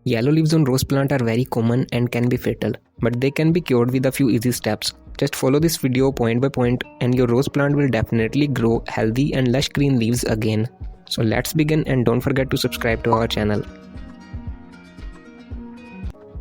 Yellow leaves on rose plant are very common and can be fatal, but they can be cured with a few easy steps. Just follow this video point by point and your rose plant will definitely grow healthy and lush green leaves again. So let's begin, and don't forget to subscribe to our channel.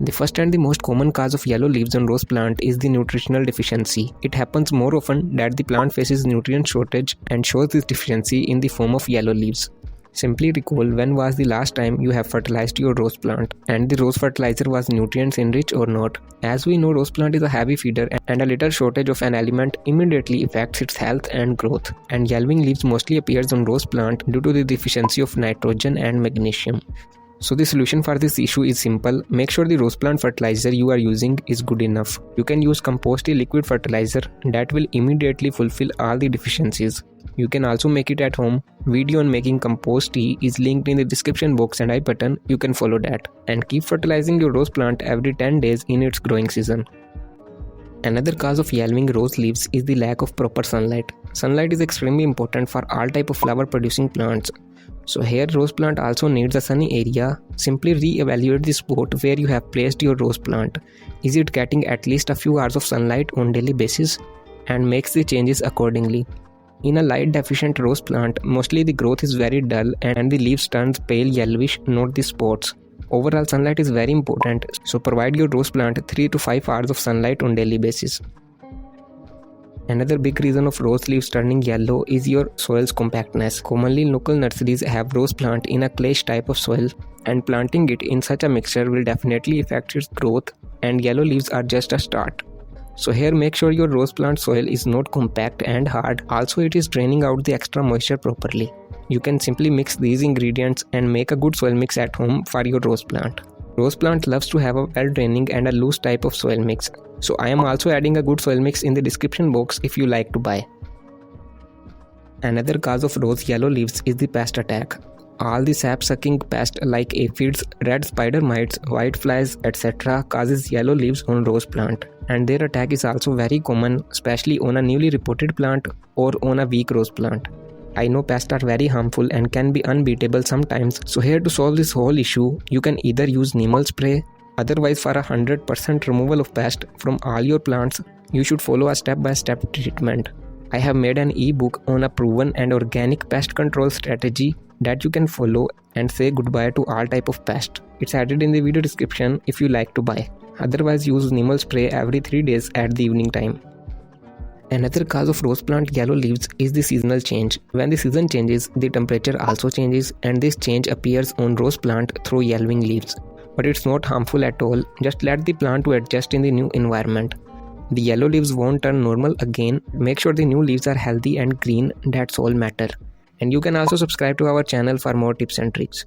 The first and the most common cause of yellow leaves on rose plant is the nutritional deficiency. It happens more often that the plant faces nutrient shortage and shows this deficiency in the form of yellow leaves. Simply recall when was the last time you have fertilized your rose plant and the rose fertilizer was nutrients enriched or not. As we know, rose plant is a heavy feeder and a little shortage of an element immediately affects its health and growth. And yellowing leaves mostly appears on rose plant due to the deficiency of nitrogen and magnesium. So the solution for this issue is simple. Make sure the rose plant fertilizer you are using is good enough. You can use compost liquid fertilizer that will immediately fulfill all the deficiencies. You can also make it at home. Video on making compost tea is linked in the description box and I button. You can follow that. And keep fertilizing your rose plant every 10 days in its growing season. Another cause of yellowing rose leaves is the lack of proper sunlight. Sunlight is extremely important for all type of flower producing plants. So here rose plant also needs a sunny area. Simply re-evaluate the spot where you have placed your rose plant. Is it getting at least a few hours of sunlight on daily basis? And makes the changes accordingly. In a light deficient rose plant, mostly the growth is very dull and the leaves turns pale yellowish, not the spots. Overall sunlight is very important, so provide your rose plant 3 to 5 hours of sunlight on daily basis. Another big reason of rose leaves turning yellow is your soil's compactness. Commonly local nurseries have rose plant in a clayish type of soil, and planting it in such a mixture will definitely affect its growth, and yellow leaves are just a start. So here make sure your rose plant soil is not compact and hard. Also it is draining out the extra moisture properly. You can simply mix these ingredients and make a good soil mix at home for your rose plant. Rose plant loves to have a well draining and a loose type of soil mix. So I am also adding a good soil mix in the description box if you like to buy. Another cause of rose yellow leaves is the pest attack. All the sap-sucking pests like aphids, red spider mites, whiteflies, etc. causes yellow leaves on rose plant. And their attack is also very common, especially on a newly reported plant or on a weak rose plant. I know pests are very harmful and can be unbeatable sometimes, so here to solve this whole issue, you can either use Neem spray. Otherwise, for 100% removal of pest from all your plants, you should follow a step-by-step treatment. I have made an ebook on a proven and organic pest control strategy that you can follow and say goodbye to all type of pest. It's added in the video description if you like to buy. Otherwise, use Neem spray every 3 days at the evening time. Another cause of rose plant yellow leaves is the seasonal change. When the season changes, the temperature also changes and this change appears on rose plant through yellowing leaves. But it's not harmful at all, just let the plant to adjust in the new environment. The yellow leaves won't turn normal again. Make sure the new leaves are healthy and green, that's all matter. And you can also subscribe to our channel for more tips and tricks.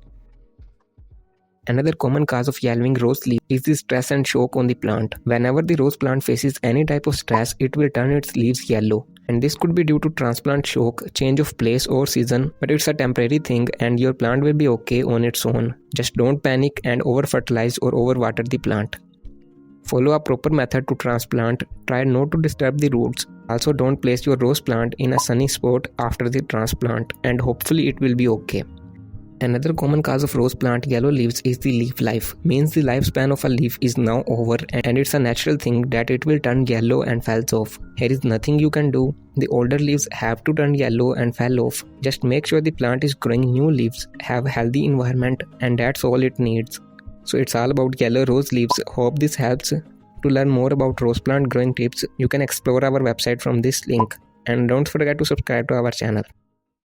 Another common cause of yellowing rose leaf is the stress and shock on the plant. Whenever the rose plant faces any type of stress, it will turn its leaves yellow. And this could be due to transplant shock, change of place or season, but it's a temporary thing and your plant will be okay on its own. Just don't panic and over-fertilize or over-water the plant. Follow a proper method to transplant. Try not to disturb the roots. Also don't place your rose plant in a sunny spot after the transplant and hopefully it will be okay. Another common cause of rose plant yellow leaves is the leaf life. Means the lifespan of a leaf is now over and it's a natural thing that it will turn yellow and falls off. Here is nothing you can do. The older leaves have to turn yellow and fall off. Just make sure the plant is growing new leaves, have a healthy environment, and that's all it needs. So it's all about yellow rose leaves. Hope this helps. To learn more about rose plant growing tips, you can explore our website from this link. And don't forget to subscribe to our channel.